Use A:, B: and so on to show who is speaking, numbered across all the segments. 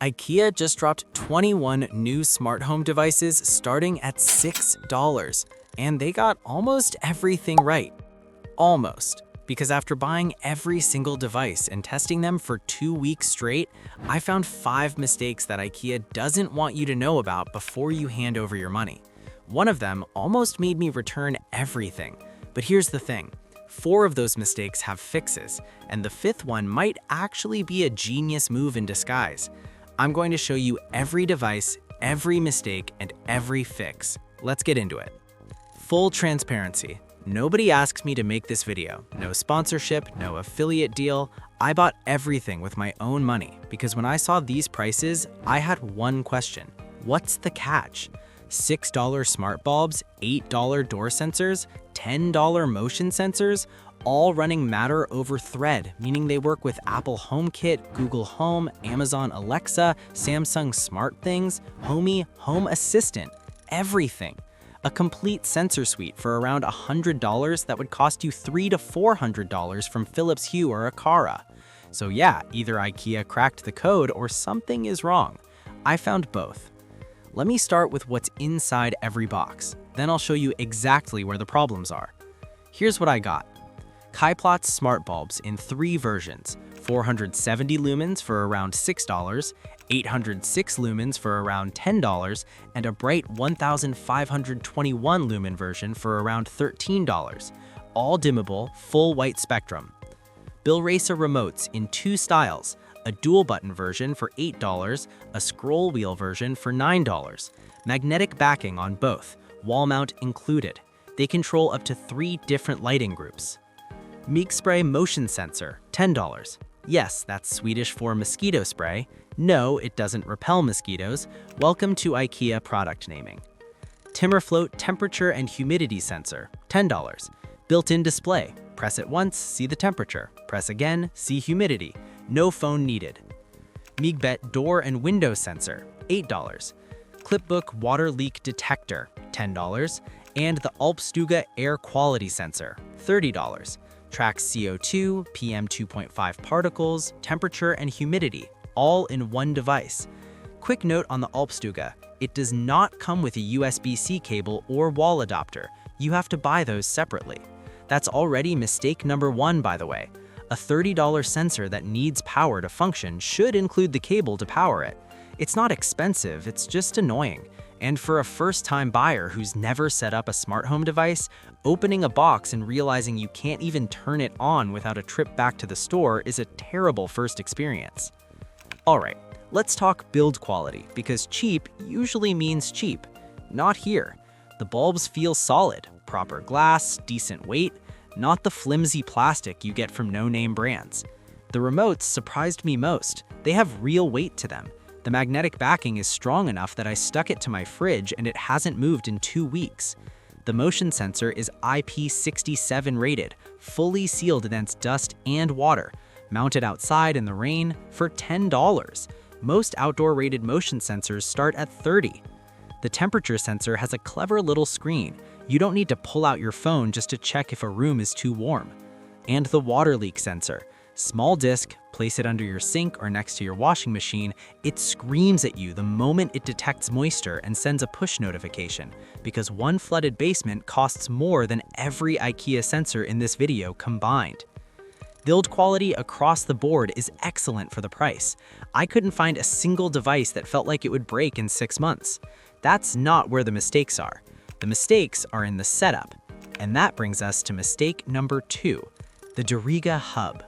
A: IKEA just dropped 21 new smart home devices starting at $6, and they got almost everything right. Almost. Because after buying every single device and testing them for 2 weeks straight, I found 5 mistakes that IKEA doesn't want you to know about before you hand over your money. One of them almost made me return everything. But here's the thing. 4 of those mistakes have fixes, and the 5th one might actually be a genius move in disguise. I'm going to show you every device, every mistake, and every fix. Let's get into it. Full transparency. Nobody asks me to make this video. No sponsorship, no affiliate deal. I bought everything with my own money because when I saw these prices, I had one question. What's the catch? $6 smart bulbs, $8 door sensors, $10 motion sensors, all running Matter over Thread, meaning they work with Apple HomeKit, Google Home, Amazon Alexa, Samsung SmartThings, Homey, Home Assistant, everything. A complete sensor suite for around $100 that would cost you $300 to $400 from Philips Hue or Aqara. So yeah, either IKEA cracked the code or something is wrong. I found both. Let me start with what's inside every box. Then I'll show you exactly where the problems are. Here's what I got. Kaiplot's smart bulbs in 3 versions, 470 lumens for around $6, 806 lumens for around $10, and a bright 1521 lumen version for around $13, all dimmable, full white spectrum. Bill Racer remotes in 2 styles, a dual button version for $8, a scroll wheel version for $9, magnetic backing on both, wall mount included. They control up to 3 different lighting groups. Meek Spray motion sensor, $10. Yes, that's Swedish for mosquito spray. No, it doesn't repel mosquitoes. Welcome to IKEA product naming. Timmerfloat temperature and humidity sensor, $10. Built-in display. Press it once, see the temperature. Press again, see humidity. No phone needed. Meegbet door and window sensor, $8. Clipbook water leak detector, $10. And the Alpstuga air quality sensor, $30. Tracks CO2, PM 2.5 particles, temperature, and humidity, all in one device. Quick note on the Alpstuga, it does not come with a USB-C cable or wall adapter. You have to buy those separately. That's already mistake number 1, by the way. A $30 sensor that needs power to function should include the cable to power it. It's not expensive, it's just annoying. And for a first-time buyer who's never set up a smart home device, opening a box and realizing you can't even turn it on without a trip back to the store is a terrible first experience. Alright, let's talk build quality, because cheap usually means cheap. Not here. The bulbs feel solid, proper glass, decent weight, not the flimsy plastic you get from no-name brands. The remotes surprised me most. They have real weight to them. The magnetic backing is strong enough that I stuck it to my fridge and it hasn't moved in 2 weeks. The motion sensor is IP67 rated, fully sealed against dust and water, mounted outside in the rain for $10. Most outdoor rated motion sensors start at $30. The temperature sensor has a clever little screen. You don't need to pull out your phone just to check if a room is too warm. And the water leak sensor. Small disc, place it under your sink or next to your washing machine, it screams at you the moment it detects moisture and sends a push notification, because one flooded basement costs more than every IKEA sensor in this video combined. Build quality across the board is excellent for the price. I couldn't find a single device that felt like it would break in 6 months. That's not where the mistakes are. The mistakes are in the setup. And that brings us to mistake number 2, the Doriga Hub.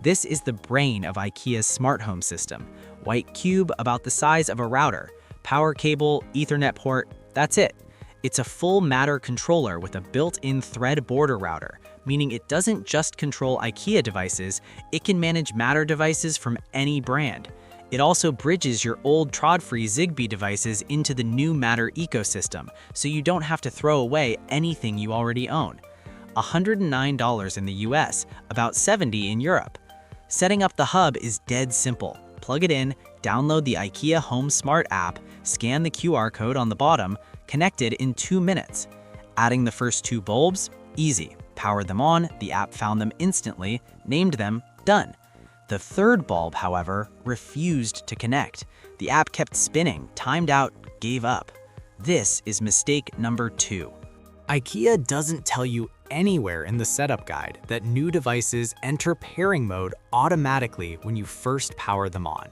A: This is the brain of IKEA's smart home system. White cube about the size of a router, power cable, Ethernet port, that's it. It's a full Matter controller with a built-in Thread border router, meaning it doesn't just control IKEA devices, it can manage Matter devices from any brand. It also bridges your old Trod-free Zigbee devices into the new Matter ecosystem, so you don't have to throw away anything you already own. $109 in the US, about $70 in Europe. Setting up the hub is dead simple. Plug it in, download the IKEA Home Smart app, scan the QR code on the bottom, connected in 2 minutes. Adding the first 2 bulbs? Easy. Powered them on, the app found them instantly, named them, done. The third bulb, however, refused to connect. The app kept spinning, timed out, gave up. This is mistake number 2. IKEA doesn't tell you anywhere in the setup guide that new devices enter pairing mode automatically when you first power them on.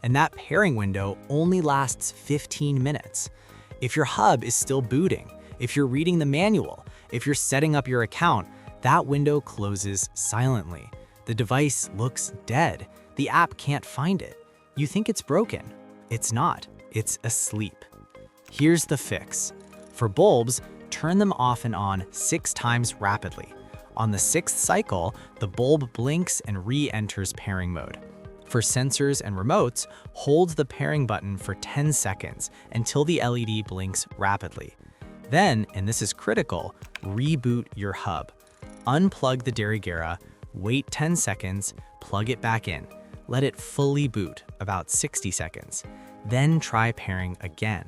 A: And that pairing window only lasts 15 minutes. If your hub is still booting, if you're reading the manual, if you're setting up your account, that window closes silently. The device looks dead. The app can't find it. You think it's broken. It's not. It's asleep. Here's the fix. For bulbs, turn them off and on 6 times rapidly. On the 6th cycle, the bulb blinks and re-enters pairing mode. For sensors and remotes, hold the pairing button for 10 seconds until the LED blinks rapidly. Then, and this is critical, reboot your hub. Unplug the Derigera, wait 10 seconds, plug it back in. Let it fully boot, about 60 seconds. Then try pairing again.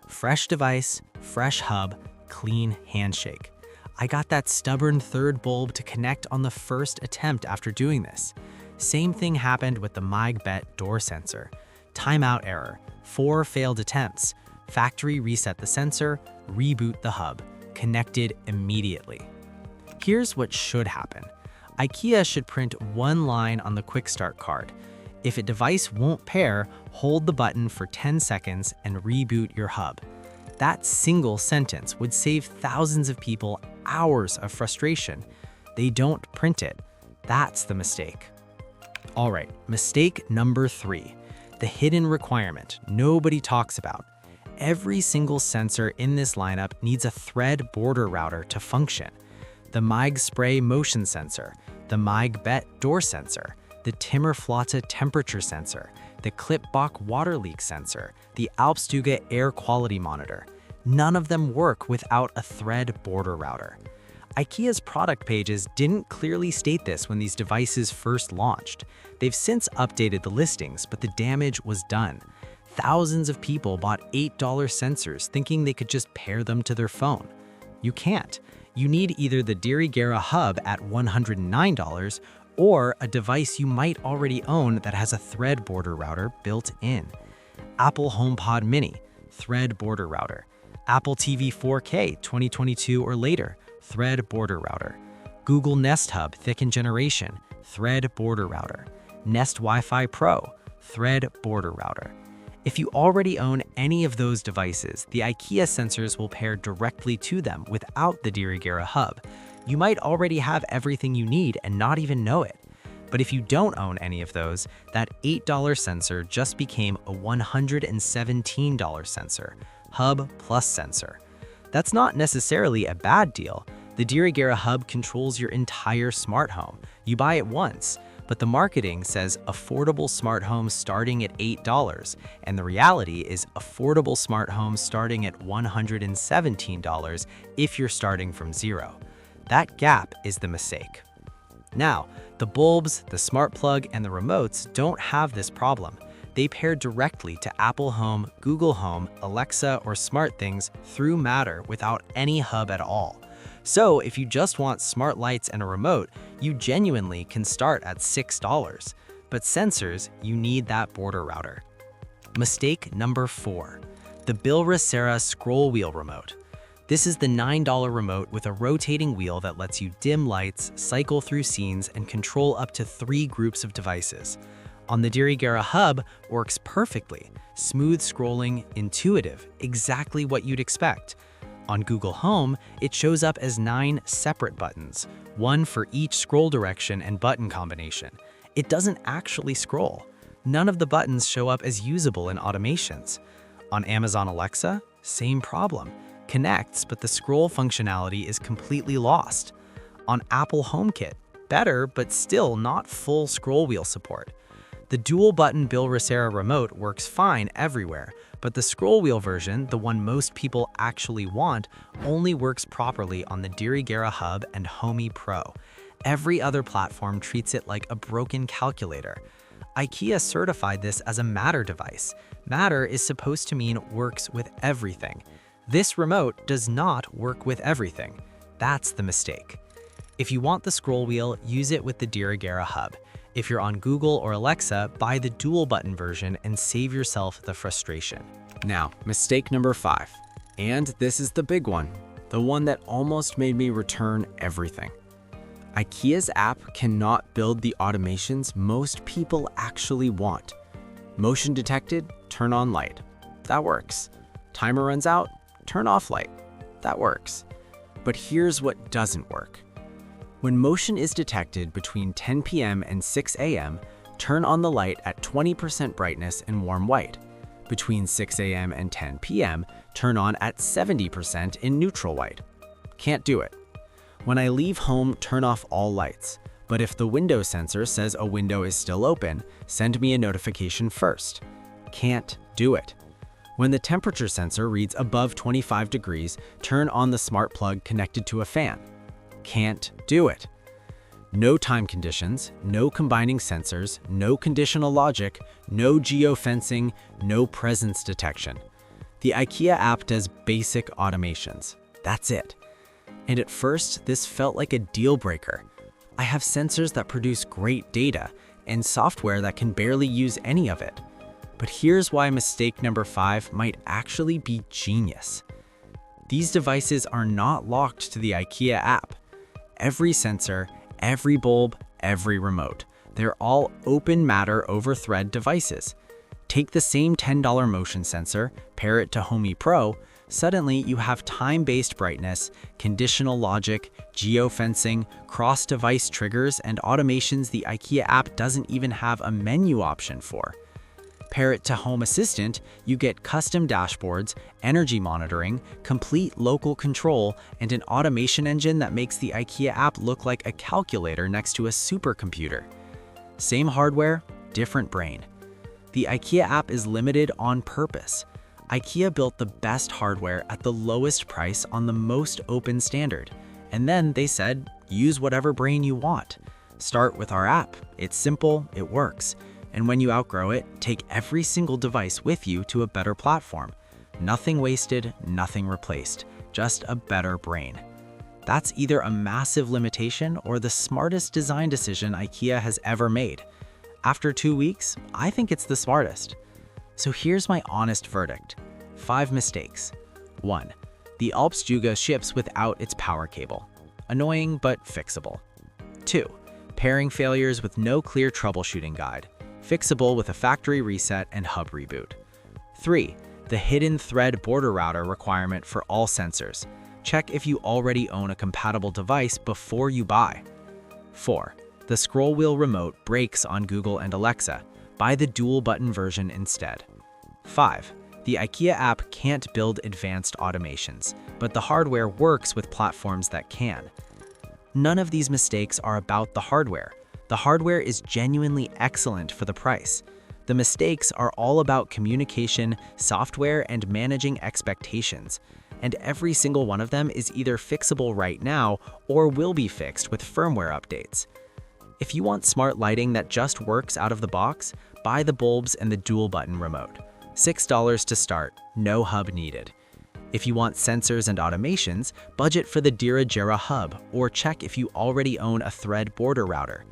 A: Fresh device, fresh hub, clean handshake. I got that stubborn third bulb to connect on the first attempt after doing this. Same thing happened with the MyBet door sensor. Timeout error, 4 failed attempts. Factory reset the sensor, reboot the hub. Connected immediately. Here's what should happen. IKEA should print 1 line on the Quick Start card. If a device won't pair, hold the button for 10 seconds and reboot your hub. That single sentence would save thousands of people hours of frustration. They don't print it. That's the mistake. All right, mistake number 3. The hidden requirement nobody talks about. Every single sensor in this lineup needs a thread border router to function. The MyG Spray motion sensor, the MyBet door sensor, the Timmerflotte temperature sensor, the Clipbock water leak sensor, the Alpstuga air quality monitor. None of them work without a thread border router. IKEA's product pages didn't clearly state this when these devices first launched. They've since updated the listings, but the damage was done. Thousands of people bought $8 sensors thinking they could just pair them to their phone. You can't. You need either the Derigera hub at $109 or a device you might already own that has a thread border router built in. Apple HomePod Mini, thread border router. Apple TV 4K 2022 or later, thread border router. Google Nest Hub Thickened Generation, thread border router. Nest Wi-Fi Pro, thread border router. If you already own any of those devices, the IKEA sensors will pair directly to them without the Derigera hub. You might already have everything you need and not even know it. But if you don't own any of those, that $8 sensor just became a $117 sensor, hub plus sensor. That's not necessarily a bad deal. The Derigera hub controls your entire smart home. You buy it once, but the marketing says affordable smart home starting at $8, and the reality is affordable smart home starting at $117 if you're starting from zero. That gap is the mistake. Now, the bulbs, the smart plug, and the remotes don't have this problem. They pair directly to Apple Home, Google Home, Alexa, or SmartThings through Matter without any hub at all. So if you just want smart lights and a remote, you genuinely can start at $6. But sensors, you need that border router. Mistake number 4, the Bilracera scroll wheel remote. This is the $9 remote with a rotating wheel that lets you dim lights, cycle through scenes, and control up to 3 groups of devices. On the Derigera hub, works perfectly. Smooth scrolling, intuitive, exactly what you'd expect. On Google Home, it shows up as 9 separate buttons, one for each scroll direction and button combination. It doesn't actually scroll. None of the buttons show up as usable in automations. On Amazon Alexa, same problem. Connects, but the scroll functionality is completely lost. On Apple HomeKit, better, but still not full scroll wheel support. The dual-button Bilracera remote works fine everywhere, but the scroll wheel version, the one most people actually want, only works properly on the Derigera Hub and Homey Pro. Every other platform treats it like a broken calculator. IKEA certified this as a Matter device. Matter is supposed to mean works with everything. This remote does not work with everything. That's the mistake. If you want the scroll wheel, use it with the Derigera Hub. If you're on Google or Alexa, buy the dual button version and save yourself the frustration. Now, mistake number 5. And this is the big one, the one that almost made me return everything. IKEA's app cannot build the automations most people actually want. Motion detected, turn on light. That works. Timer runs out, turn off light. That works. But here's what doesn't work. When motion is detected between 10 p.m. and 6 a.m., turn on the light at 20% brightness in warm white. Between 6 a.m. and 10 p.m., turn on at 70% in neutral white. Can't do it. When I leave home, turn off all lights. But if the window sensor says a window is still open, send me a notification first. Can't do it. When the temperature sensor reads above 25 degrees, turn on the smart plug connected to a fan. Can't do it. No time conditions, no combining sensors, no conditional logic, no geofencing, no presence detection. The IKEA app does basic automations. That's it. And at first, this felt like a deal breaker. I have sensors that produce great data and software that can barely use any of it. But here's why mistake number 5 might actually be genius. These devices are not locked to the IKEA app. Every sensor, every bulb, every remote, they're all open matter over thread devices. Take the same $10 motion sensor, pair it to Homey Pro, suddenly you have time-based brightness, conditional logic, geofencing, cross-device triggers, and automations the IKEA app doesn't even have a menu option for. Pair it to Home Assistant, you get custom dashboards, energy monitoring, complete local control, and an automation engine that makes the IKEA app look like a calculator next to a supercomputer. Same hardware, different brain. The IKEA app is limited on purpose. IKEA built the best hardware at the lowest price on the most open standard. And then they said, use whatever brain you want. Start with our app. It's simple, it works. And when you outgrow it, take every single device with you to a better platform. Nothing wasted, nothing replaced, just a better brain. That's either a massive limitation or the smartest design decision IKEA has ever made. After 2 weeks, I think it's the smartest. So here's my honest verdict. 5 mistakes. 1. The Alps Juga ships without its power cable. Annoying but fixable. 2. Pairing failures with no clear troubleshooting guide. Fixable with a factory reset and hub reboot. 3. The hidden thread border router requirement for all sensors. Check if you already own a compatible device before you buy. 4. The scroll wheel remote breaks on Google and Alexa. Buy the dual button version instead. 5. The IKEA app can't build advanced automations, but the hardware works with platforms that can. None of these mistakes are about the hardware. The hardware is genuinely excellent for the price. The mistakes are all about communication, software, and managing expectations. And every single one of them is either fixable right now or will be fixed with firmware updates. If you want smart lighting that just works out of the box, buy the bulbs and the dual button remote. $6 to start, no hub needed. If you want sensors and automations, budget for the Dira hub or check if you already own a thread border router.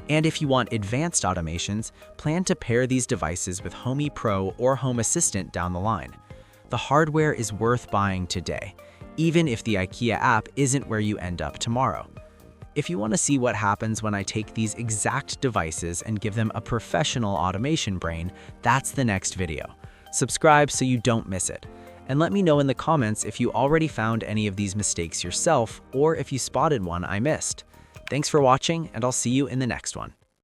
A: And if you want advanced automations, plan to pair these devices with Homey Pro or Home Assistant down the line. The hardware is worth buying today, even if the IKEA app isn't where you end up tomorrow. If you want to see what happens when I take these exact devices and give them a professional automation brain, that's the next video. Subscribe so you don't miss it. And let me know in the comments if you already found any of these mistakes yourself or if you spotted one I missed. Thanks for watching, and I'll see you in the next one.